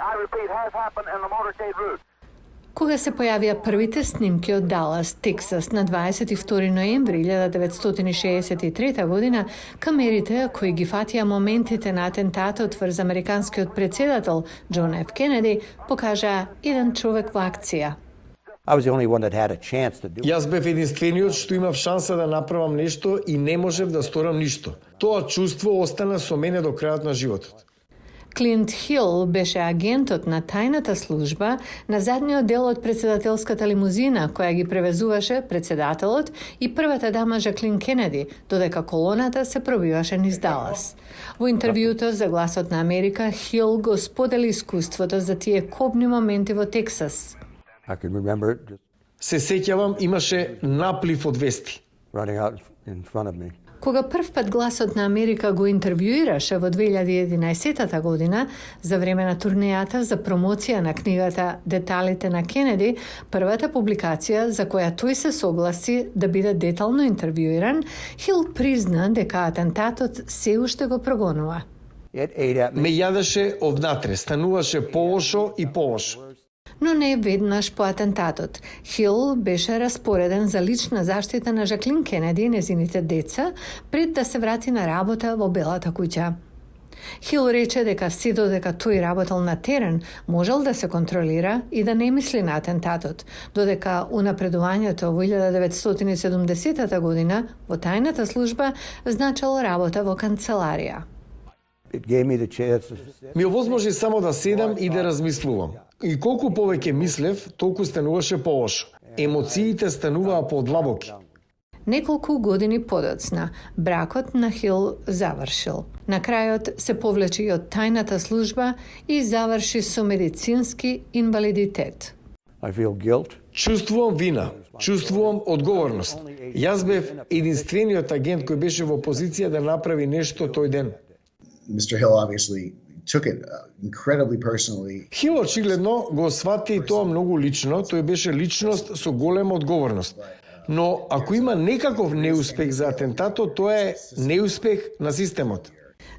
I repeat, has happened in the motorcade route. Кога се појавија првите снимки од Далас, Тексас, на 22 ноември 1963 година, камерите кои ги фатија моментите на атентатот врз американскиот председател Џон Ф. Кенеди покажаа еден човек во акција. Јас бев единствениот што имав шанса да направам нешто и не можев да сторам ништо. Тоа чувство остана со мене до крајот на животот. Клинт Хил беше агентот на тајната служба на задниот дел од председателската лимузина која ги превезуваше председателот и првата дама Жаклин Кенеди, додека колоната се пробиваше низ Далас. Во интервјуто за Гласот на Америка, Хил го сподели искуството за тие кобни моменти во Тексас. Се сеќавам, имаше наплив од вести. Кога првпат Гласот на Америка го интервјуираше во 2011 година за време на турнејата за промоција на книгата Деталите на Кенеди, првата публикација за која тој се согласи да биде детално интервјуиран, Хил призна дека атентатот се уште го прогонува. Ме јадеше однатре, стануваше полошо и полошо. Но не веднаш по атентатот. Хил беше распореден за лична заштита на Жаклин Кенеди и незините деца пред да се врати на работа во Белата куќа. Хил рече дека се додека тој работел на терен, можел да се контролира и да не мисли на атентатот, додека унапредувањето во 1970 година во тајната служба значало работа во канцеларија. Ми овозможи само да седам и да размислувам. И колку повеќе мислев, толку стануваше полошо. Емоциите стануваа подлабоки. Неколку години подоцна, бракот на Хил завршил. На крајот се повлече и од тајната служба и заврши со медицински инвалидитет. Чувствувам вина, чувствувам одговорност. Јас бев единствениот агент кој беше во позиција да направи нешто тој ден. Mr. Hill obviously took it incredibly personally. Хил очигледно го свати тоа многу лично, тој беше личност со голема одговорност. Но ако има некаков неуспех за атентатот, тоа е неуспех на системот.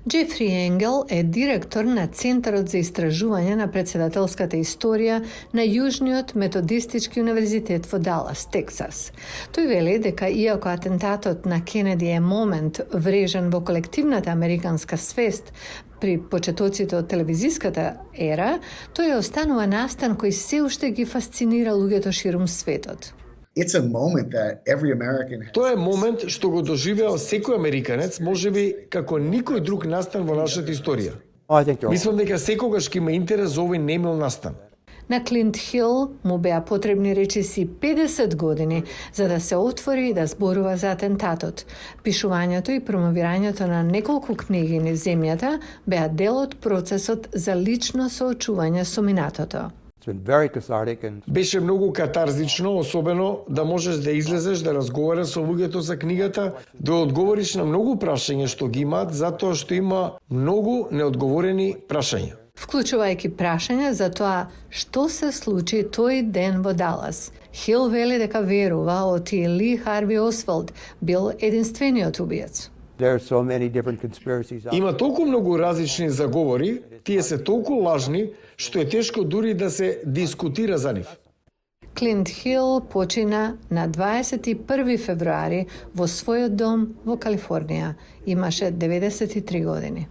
Джефри Енгел е директор на Центарот за истражување на председателската историја на Јужниот методистички универзитет во Далас, Тексас. Тој вели дека иако атентатот на Кенеди е момент врежен во колективната американска свест при почетоците од телевизиската ера, тој останува настан кој се уште ги фасцинира луѓето ширум светот. It's a moment that every American... Тоа е момент што го доживеал секој американец, можеби како никој друг настан во нашата историја. Мислам дека секогаш ќе има интерес за овој немил настан. На Клинт Хил му беа потребни речиси 50 години за да се отвори и да зборува за атентатот. Пишувањето и промовирањето на неколку книги низ земјата беа дел од процесот за лично соочување со минатото. Беше многу катарзично, особено да можеш да излезеш да разговараш со луѓето за книгата, да одговориш на многу прашања што ги имаат, затоа што има многу неодговорени прашања. Вклучувајќи прашања за тоа што се случи тој ден во Далас. Хил вели дека верува оти Ли Харви Освалд бил единствениот убиец. Има толку многу различни заговори, тие се толку лажни, што е тешко дури да се дискутира за нив. Клинт Хил почина на 21 февруари во својот дом во Калифорнија. Имаше 93 години.